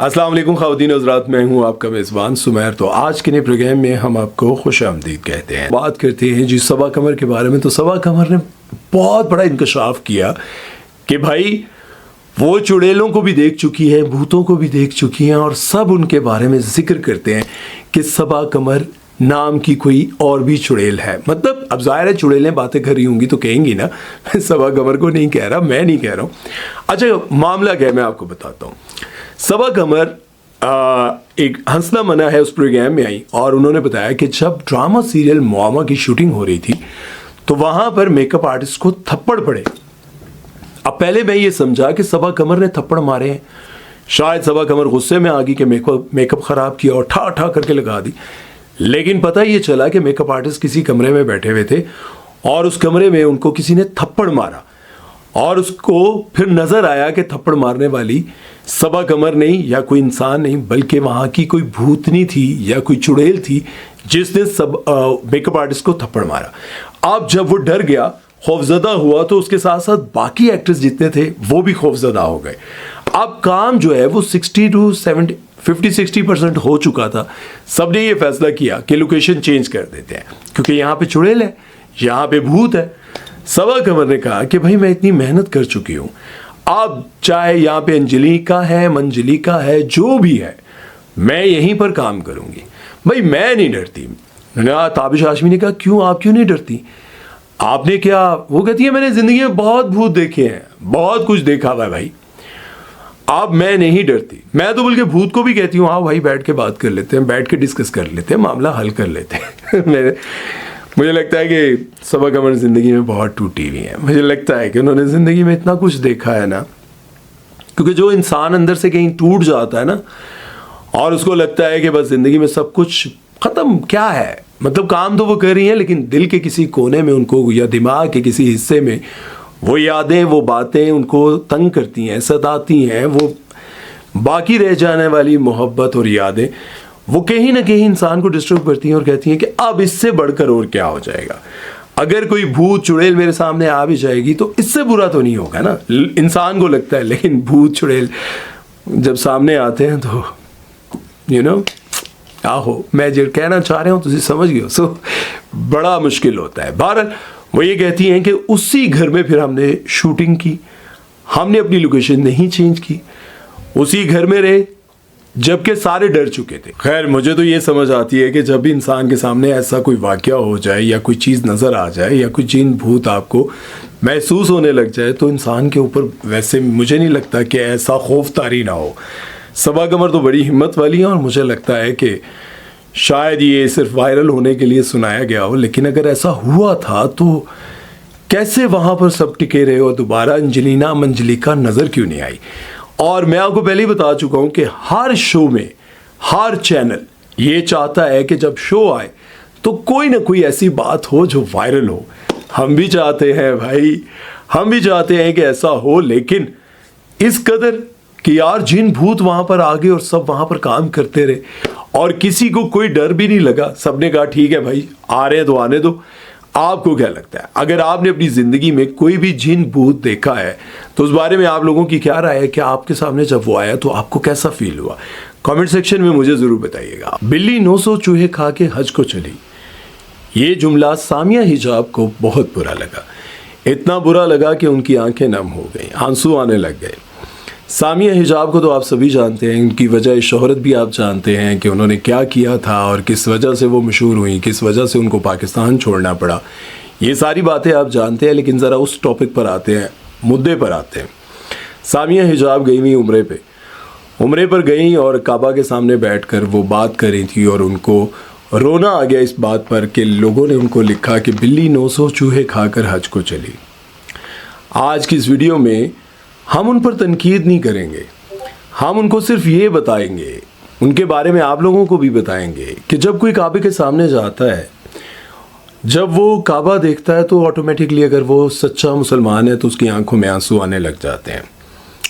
अस्सलाम वालेकुम ख़वातीन हज़रात, मैं हूँ आपका मेज़बान सुमैर। तो आज के नए प्रोग्राम में हम आपको खुश आमदीद कहते हैं। बात करते हैं जी सबा कमर के बारे में। तो सबा कमर ने बहुत बड़ा इंकशाफ किया कि भाई वो चुड़ैलों को भी देख चुकी है, भूतों को भी देख चुकी हैं, और सब उनके बारे में जिक्र करते हैं कि सबा कमर नाम की कोई और भी चुड़ैल है। मतलब अब ज़ाहिर है चुड़ैलें बातें कर रही होंगी तो कहेंगी ना, मैं सबा कमर को नहीं कह रहा, मैं नहीं कह रहा हूँ। अच्छा मामला क्या है मैं आपको बताता हूँ। सबा कमर एक हंसना मना है उस प्रोग्राम में आई और उन्होंने बताया कि जब ड्रामा सीरियल मुआमा की शूटिंग हो रही थी तो वहाँ पर मेकअप आर्टिस्ट को थप्पड़ पड़े। अब पहले मैं ये समझा कि सबा कमर ने थप्पड़ मारे हैं, शायद सबा कमर गुस्से में आ गई कि मेकअप ख़राब किया और ठा ठा करके लगा दी। लेकिन पता ये चला कि मेकअप आर्टिस्ट किसी कमरे में बैठे हुए थे और उस कमरे में उनको किसी ने थप्पड़ मारा और उसको फिर नज़र आया कि थप्पड़ मारने वाली सबा कमर नहीं या कोई इंसान नहीं बल्कि वहाँ की कोई भूतनी थी या कोई चुड़ैल थी जिसने सब मेकअप आर्टिस्ट को थप्पड़ मारा। अब जब वो डर गया, खौफजदा हुआ, तो उसके साथ साथ बाकी एक्टर्स जितने थे वो भी खौफजदा हो गए। अब काम जो है वो 50-60% हो चुका था। सब ने ये फैसला किया कि लोकेशन चेंज कर देते हैं क्योंकि यहाँ पे चुड़ैल है, यहाँ पे भूत है। सबा कमर ने कहा कि भाई मैं इतनी मेहनत कर चुकी हूँ, अब चाहे यहाँ पे अंजलिका है, मंजलिका है, जो भी है, मैं यहीं पर काम करूँगी। भाई मैं नहीं डरती। ताबिश हाशमी ने कहा क्यों, आप क्यों नहीं डरती? आपने क्या? वो कहती है मैंने ज़िंदगी में बहुत भूत देखे हैं, बहुत कुछ देखा हुआ है भाई, अब मैं नहीं डरती। मैं तो बल्कि भूत को भी कहती हूँ हाँ भाई बैठ के बात कर लेते हैं, बैठ के डिस्कस कर लेते हैं, मामला हल कर लेते हैं। मुझे लगता है कि सबा कमर ज़िंदगी में बहुत टूटी हुई है। मुझे लगता है कि उन्होंने ज़िंदगी में इतना कुछ देखा है ना, क्योंकि जो इंसान अंदर से कहीं टूट जाता है ना और उसको लगता है कि बस ज़िंदगी में सब कुछ ख़त्म, क्या है, मतलब काम तो वो कर रही हैं लेकिन दिल के किसी कोने में उनको या दिमाग के किसी हिस्से में वो यादें, वो बातें उनको तंग करती हैं, सताती हैं। वो बाकी रह जाने वाली मोहब्बत और यादें वो कहीं ना कहीं इंसान को डिस्टर्ब करती हैं और कहती हैं कि अब इससे बढ़कर और क्या हो जाएगा। अगर कोई भूत चुड़ैल मेरे सामने आ भी जाएगी तो इससे बुरा तो नहीं होगा ना, इंसान को लगता है। लेकिन भूत चुड़ैल जब सामने आते हैं तो आहो, मैं जो कहना चाह रहा हूँ तुझे समझ गए। सो बड़ा मुश्किल होता है। बहरहाल वो ये कहती हैं कि उसी घर में फिर हमने शूटिंग की, हमने अपनी लोकेशन नहीं चेंज की, उसी घर में रहे जबकि सारे डर चुके थे। खैर मुझे तो ये समझ आती है कि जब भी इंसान के सामने ऐसा कोई वाक़या हो जाए या कोई चीज़ नज़र आ जाए या कोई जिन भूत आपको महसूस होने लग जाए तो इंसान के ऊपर वैसे मुझे नहीं लगता कि ऐसा खौफ तारी ना हो। सबा कमर तो बड़ी हिम्मत वाली है और मुझे लगता है कि शायद ये सिर्फ वायरल होने के लिए सुनाया गया हो, लेकिन अगर ऐसा हुआ था तो कैसे वहाँ पर सब टिके रहे और दोबारा अंजलिना मंजलिका नज़र क्यों नहीं आई? और मैं आपको पहले ही बता चुका हूँ कि हर शो में हर चैनल ये चाहता है कि जब शो आए तो कोई ना कोई ऐसी बात हो जो वायरल हो। हम भी चाहते हैं भाई, हम भी चाहते हैं कि ऐसा हो, लेकिन इस कदर कि यार जिन भूत वहाँ पर आ गए और सब वहाँ पर काम करते रहे और किसी को कोई डर भी नहीं लगा। सबने कहा ठीक है भाई आ रहे हैं तो आने दो। आपको क्या लगता है, अगर आपने अपनी ज़िंदगी में कोई भी जिन भूत देखा है तो उस बारे में आप लोगों की क्या राय है? कि आपके सामने जब वो आया तो आपको कैसा फील हुआ? कमेंट सेक्शन में मुझे ज़रूर बताइएगा। बिल्ली 900 चूहे खा के हज को चली, ये जुमला सामिया हिजाब को बहुत बुरा लगा। इतना बुरा लगा कि उनकी आंखें नम हो गई, आंसू आने लग गए। सामिया हिजाब को तो आप सभी जानते हैं, उनकी वजह शोहरत भी आप जानते हैं कि उन्होंने क्या किया था और किस वजह से वो मशहूर हुई, किस वजह से उनको पाकिस्तान छोड़ना पड़ा। ये सारी बातें आप जानते हैं, लेकिन ज़रा उस टॉपिक पर आते हैं, मुद्दे पर आते हैं। सामिया हिजाब गई हुई उम्रे पर गई और काबा के सामने बैठकर वो बात कर रही थी और उनको रोना आ गया इस बात पर कि लोगों ने उनको लिखा कि बिल्ली 900 चूहे खाकर हज को चली। आज की इस वीडियो में हम उन पर तनकीद नहीं करेंगे, हम उनको सिर्फ ये बताएंगे, उनके बारे में आप लोगों को भी बताएंगे कि जब कोई काबे के सामने जाता है, जब वो काबा देखता है तो ऑटोमेटिकली अगर वो सच्चा मुसलमान है तो उसकी आंखों में आंसू आने लग जाते हैं।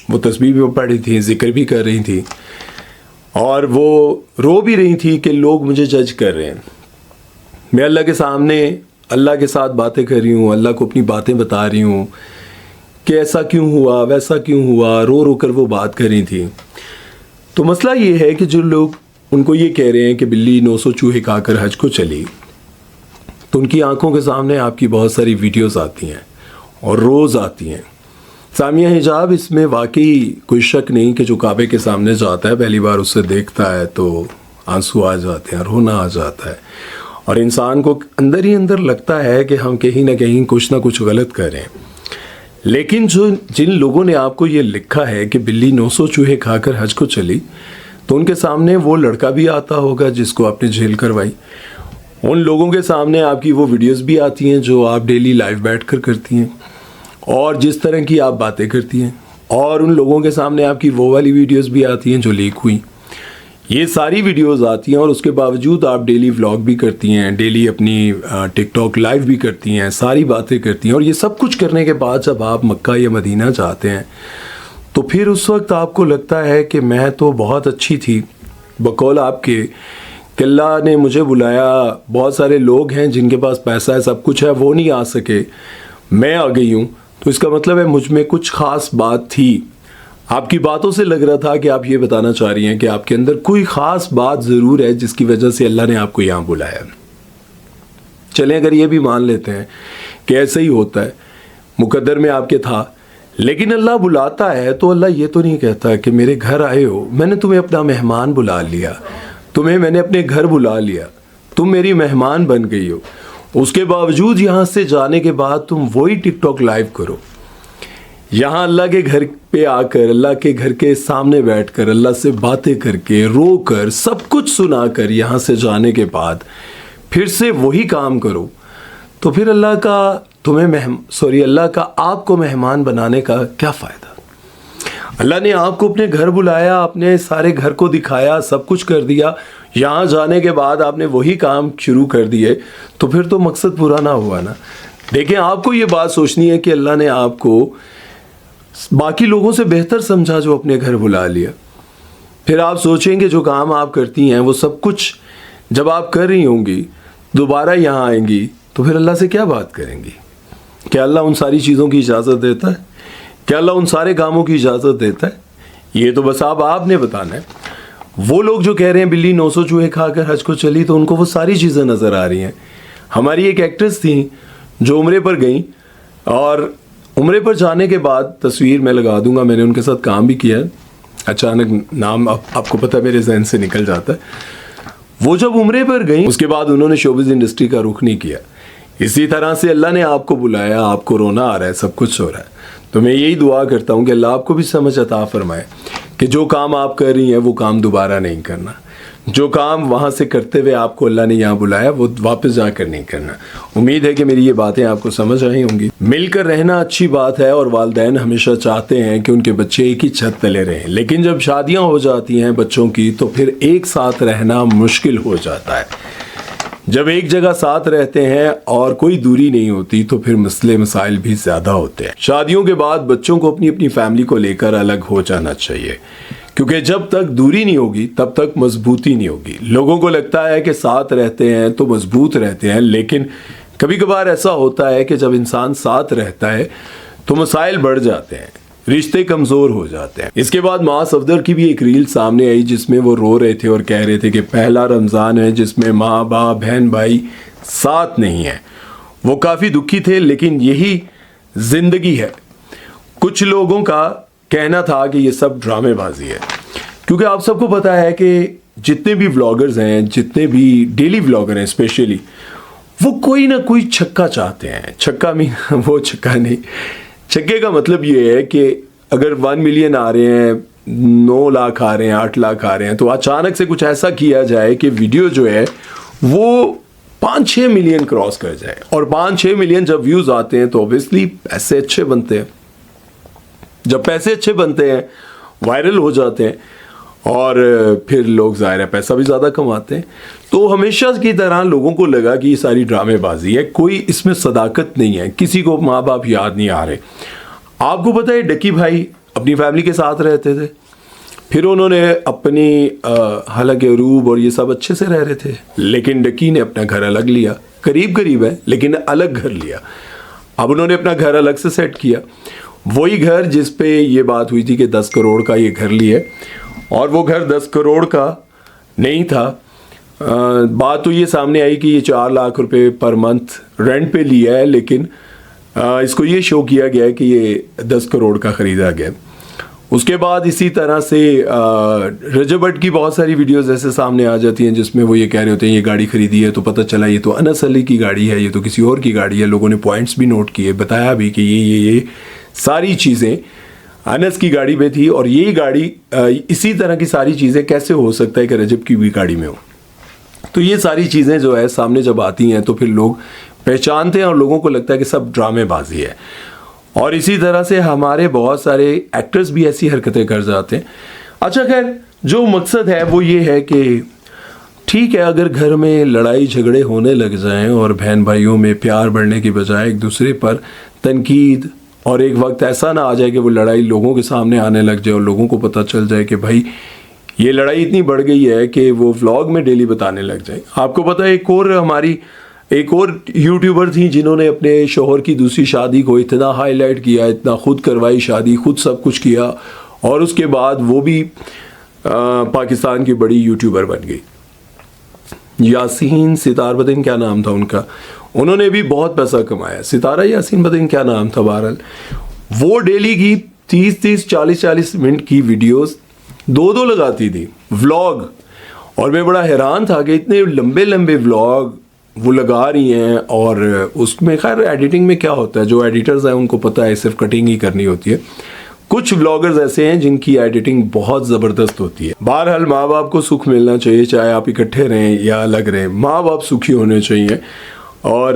वो तस्बीह भी पढ़ रही थी, जिक्र भी कर रही थी और वो रो भी रही थी कि लोग मुझे जज कर रहे हैं। मैं अल्लाह के सामने अल्लाह के साथ बातें कर रही हूँ, अल्लाह को अपनी बातें बता रही हूँ कि ऐसा क्यों हुआ, वैसा क्यों हुआ, रो रो कर वो बात कर रही थी। तो मसला ये है कि जो लोग उनको ये कह रहे हैं कि बिल्ली 900 चूहे खाकर हज को चली, तो उनकी आंखों के सामने आपकी बहुत सारी वीडियोस आती हैं और रोज़ आती हैं। सामिया हिजाब, इसमें वाकई कोई शक नहीं कि जो काबे के सामने जाता है पहली बार उससे देखता है तो आंसू आ जाते हैं, रोना आ जाता है, और इंसान को अंदर ही अंदर लगता है कि हम कहीं ना कहीं कुछ ना कुछ गलत कर रहे हैं। लेकिन जिन लोगों ने आपको ये लिखा है कि बिल्ली 900 चूहे खाकर हज को चली, तो उनके सामने वो लड़का भी आता होगा जिसको आपने जेल करवाई। उन लोगों के सामने आपकी वो वीडियोस भी आती हैं जो आप डेली लाइव बैठकर करती हैं और जिस तरह की आप बातें करती हैं, और उन लोगों के सामने आपकी वो वाली वीडियोस भी आती हैं जो लीक हुई। ये सारी वीडियोस आती हैं और उसके बावजूद आप डेली व्लॉग भी करती हैं, डेली अपनी टिकटॉक लाइव भी करती हैं, सारी बातें करती हैं। और ये सब कुछ करने के बाद जब आप मक्का या मदीना जाते हैं तो फिर उस वक्त आपको लगता है कि मैं तो बहुत अच्छी थी, बकौल आपके कि अल्लाह ने मुझे बुलाया, बहुत सारे लोग हैं जिनके पास पैसा है, सब कुछ है, वो नहीं आ सके, मैं आ गई हूँ, तो इसका मतलब है मुझ में कुछ ख़ास बात थी। आपकी बातों से लग रहा था कि आप ये बताना चाह रही हैं कि आपके अंदर कोई ख़ास बात ज़रूर है जिसकी वजह से अल्लाह ने आपको यहाँ बुलाया। चलें, अगर ये भी मान लेते हैं कि ऐसा ही होता है, मुकद्दर में आपके था, लेकिन अल्लाह बुलाता है तो अल्लाह ये तो नहीं कहता कि मेरे घर आए हो, मैंने तुम्हें अपना मेहमान बुला लिया, तुम्हें मैंने अपने घर बुला लिया, तुम मेरी मेहमान बन गई हो, उसके बावजूद यहाँ से जाने के बाद तुम वही टिकटॉक लाइव करो। यहाँ अल्लाह के घर पे आकर, अल्लाह के घर के सामने बैठकर, अल्लाह से बातें करके, रोकर, सब कुछ सुनाकर यहाँ से जाने के बाद फिर से वही काम करो, तो फिर अल्लाह का आपको मेहमान बनाने का क्या फ़ायदा। अल्लाह ने आपको अपने घर बुलाया, अपने सारे घर को दिखाया, सब कुछ कर दिया, यहाँ जाने के बाद आपने वही काम शुरू कर दिए, तो फिर तो मकसद पूरा ना हुआ ना। देखें, आपको ये बात सोचनी है कि अल्लाह ने आपको बाकी लोगों से बेहतर समझा जो अपने घर बुला लिया। फिर आप सोचेंगे जो काम आप करती हैं वो सब कुछ जब आप कर रही होंगी, दोबारा यहाँ आएंगी तो फिर अल्लाह से क्या बात करेंगी? क्या अल्लाह उन सारी चीज़ों की इजाज़त देता है? क्या अल्लाह उन सारे कामों की इजाज़त देता है? ये तो बस आपने बताना है। वो लोग जो कह रहे हैं बिल्ली 900 चूहे खाकर हज को चली, तो उनको वो सारी चीज़ें नज़र आ रही हैं। हमारी एक एक्ट्रेस थी जो उम्रे पर गई, और उम्रे पर जाने के बाद तस्वीर मैं लगा दूंगा, मैंने उनके साथ काम भी किया है, अचानक नाम आपको पता है मेरे जहन से निकल जाता है। वो जब उम्रे पर गई उसके बाद उन्होंने शोबिज़ इंडस्ट्री का रुख नहीं किया। इसी तरह से अल्लाह ने आपको बुलाया, आपको रोना आ रहा है, सब कुछ हो रहा है, तो मैं यही दुआ करता हूँ कि अल्लाह आपको भी समझ अता फरमाए कि जो काम आप कर रही हैं वो काम दोबारा नहीं करना। जो काम वहाँ से करते हुए आपको अल्लाह ने यहाँ बुलाया वो वापस जाकर नहीं करना। उम्मीद है कि मेरी ये बातें आपको समझ आई होंगी। मिलकर रहना अच्छी बात है और वालिदैन हमेशा चाहते हैं कि उनके बच्चे एक ही छत तले रहें, लेकिन जब शादियाँ हो जाती हैं बच्चों की तो फिर एक साथ रहना मुश्किल हो जाता है। जब एक जगह साथ रहते हैं और कोई दूरी नहीं होती तो फिर मसले मसाइल भी ज़्यादा होते हैं। शादियों के बाद बच्चों को अपनी अपनी फैमिली को लेकर अलग हो जाना चाहिए, क्योंकि जब तक दूरी नहीं होगी तब तक मजबूती नहीं होगी। लोगों को लगता है कि साथ रहते हैं तो मजबूत रहते हैं, लेकिन कभी कभार ऐसा होता है कि जब इंसान साथ रहता है तो मसाइल बढ़ जाते हैं, रिश्ते कमज़ोर हो जाते हैं। इसके बाद माँ सफदर की भी एक रील सामने आई जिसमें वो रो रहे थे और कह रहे थे कि पहला रमज़ान है जिसमें माँ बाप बहन भाई साथ नहीं है। वो काफ़ी दुखी थे, लेकिन यही ज़िंदगी है। कुछ लोगों का कहना था कि ये सब ड्रामेबाजी है, क्योंकि आप सबको पता है कि जितने भी व्लॉगर्स हैं, जितने भी डेली व्लॉगर हैं स्पेशली, वो कोई ना कोई छक्का चाहते हैं। छक्का मीन वो छक्का नहीं, छक्के का मतलब ये है कि अगर 1 मिलियन आ रहे हैं, 9 लाख आ रहे हैं, 8 लाख आ रहे हैं, तो अचानक से कुछ ऐसा किया जाए कि वीडियो जो है वो 5-6 मिलियन क्रॉस कर जाए। और 5-6 मिलियन जब व्यूज़ आते हैं तो ऑब्वियसली पैसे अच्छे बनते हैं। जब पैसे अच्छे बनते हैं, वायरल हो जाते हैं, और फिर लोग ज़ाहिर है पैसा भी ज़्यादा कमाते हैं। तो हमेशा की तरह लोगों को लगा कि ये सारी ड्रामेबाजी है, कोई इसमें सदाकत नहीं है, किसी को माँ बाप याद नहीं आ रहे। आपको पता है डक्की भाई अपनी फैमिली के साथ रहते थे, फिर उन्होंने अपनी हालांकि अरूब और ये सब अच्छे से रह रहे थे, लेकिन डक्की ने अपना घर अलग लिया, करीब करीब है लेकिन अलग घर लिया। अब उन्होंने अपना घर अलग से सेट किया, वही घर जिस पे ये बात हुई थी कि 10 करोड़ का ये घर लिए, और वो घर 10 करोड़ का नहीं था। बात तो ये सामने आई कि ये 4 लाख रुपए पर मंथ रेंट पे लिया है, लेकिन इसको ये शो किया गया है कि ये 10 करोड़ का ख़रीदा गया। उसके बाद इसी तरह से रजब भट्ट की बहुत सारी वीडियोस ऐसे सामने आ जाती हैं जिसमें वो ये कह रहे होते हैं ये गाड़ी खरीदी है तो पता चला ये तो अनस अली की गाड़ी है, ये तो किसी और की गाड़ी है। लोगों ने पॉइंट्स भी नोट किए, बताया भी कि ये सारी चीज़ें अनस की गाड़ी में थी और ये गाड़ी इसी तरह की सारी चीज़ें कैसे हो सकता है कि रजब की भी गाड़ी में हो। तो ये सारी चीज़ें जो है सामने जब आती हैं तो फिर लोग पहचानते हैं और लोगों को लगता है कि सब ड्रामेबाजी है। और इसी तरह से हमारे बहुत सारे एक्टर्स भी ऐसी हरकतें कर जाते हैं। अच्छा खैर, जो मकसद है वो ये है कि ठीक है, अगर घर में लड़ाई झगड़े होने लग जाएं और बहन भाइयों में प्यार बढ़ने की बजाय एक दूसरे पर तनकीद, और एक वक्त ऐसा ना आ जाए कि वो लड़ाई लोगों के सामने आने लग जाए और लोगों को पता चल जाए कि भाई ये लड़ाई इतनी बढ़ गई है कि वो व्लॉग में डेली बताने लग जाए। आपको पता है एक और यूट्यूबर थी जिन्होंने अपने शोहर की दूसरी शादी को इतना हाईलाइट किया, इतना खुद करवाई शादी, खुद सब कुछ किया, और उसके बाद वो भी पाकिस्तान की बड़ी यूट्यूबर बन गई। यासीन सितार बदन क्या नाम था उनका, उन्होंने भी बहुत पैसा कमाया। सितारा यासीन बदन क्या नाम था, बहरहाल वो डेली की 30-30 40-40 मिनट की वीडियोस दो लगाती थी व्लॉग। और मैं बड़ा हैरान था कि इतने लंबे लंबे व्लॉग वो लगा रही हैं, और उसमें खैर एडिटिंग में क्या होता है, जो एडिटर्स हैं उनको पता है सिर्फ कटिंग ही करनी होती है। कुछ व्लॉगर्स ऐसे हैं जिनकी एडिटिंग बहुत ज़बरदस्त होती है। बहरहाल माँ बाप को सुख मिलना चाहिए, चाहे आप इकट्ठे रहें या अलग रहें, माँ बाप सुखी होने चाहिए। और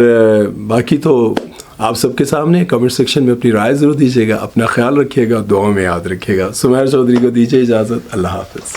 बाकी तो आप सबके सामने कमेंट सेक्शन में अपनी राय ज़रूर दीजिएगा। अपना ख्याल रखिएगा, दुआ में याद रखिएगा। सुमैर चौधरी को दीजिए इजाज़त। अल्लाह हाफ़िज़।